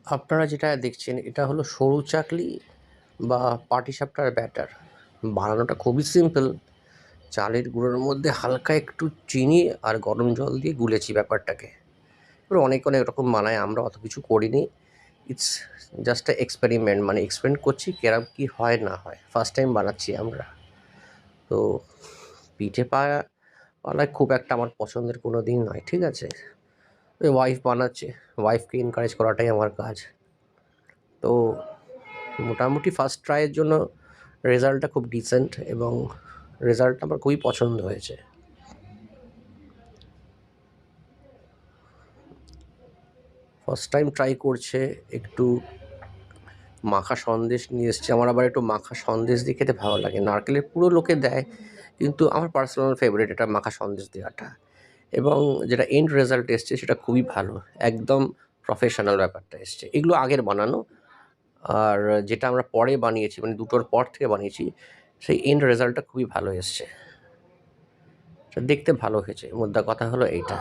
আপনারা যেটা দেখছেন এটা হলো সরু চাকলি বা পাটিসাপটার ব্যাটার। বানানোটা খুবই সিম্পল। চালের গুঁড়োর মধ্যে হালকা একটু চিনি আর গরম জল দিয়ে গুলেছি ব্যাপারটাকে। এবার অনেক অনেক রকম বানায়, আমরা অত কিছু করিনি। ইটস জাস্ট এ এক্সপেরিমেন্ট, মানে এক্সপেরিমেন্ট করছি কেরম কী হয় না হয়, ফার্স্ট টাইম বানাচ্ছি আমরা। তো পিঠে পালায় খুব একটা আমার পছন্দের কোনো দিন নয়, ঠিক আছে। ওই ওয়াইফ বানাচ্ছে, ওয়াইফকে এনকারেজ করাটাই আমার কাজ। তো মোটামুটি ফার্স্ট ট্রাইয়ের জন্য রেজাল্টটা খুব ডিসেন্ট এবং রেজাল্টটা আমার খুবই পছন্দ হয়েছে। ফার্স্ট টাইম ট্রাই করছে, একটু মাখা সন্দেশ নিয়ে এসছে। আমার আবার একটু মাখা সন্দেশ দিয়ে খেতে ভালো লাগে। নারকেলের পুরো লোকে দেয়, কিন্তু আমার পার্সোনাল ফেভারিট এটা মাখা সন্দেশ দেওয়াটা। এবং যেটা এন্ড রেজাল্ট এসছে সেটা খুবই ভালো, একদম প্রফেশনাল ব্যাপারটা এসছে। এগুলো আগের বানানো, আর যেটা আমরা পরে বানিয়েছি মানে দুটোর পর থেকে বানিয়েছি, সেই এন্ড রেজাল্টটা খুবই ভালো এসছে। দেখতে ভালো হয়েছে, মোদ্দা কথা হলো এইটা।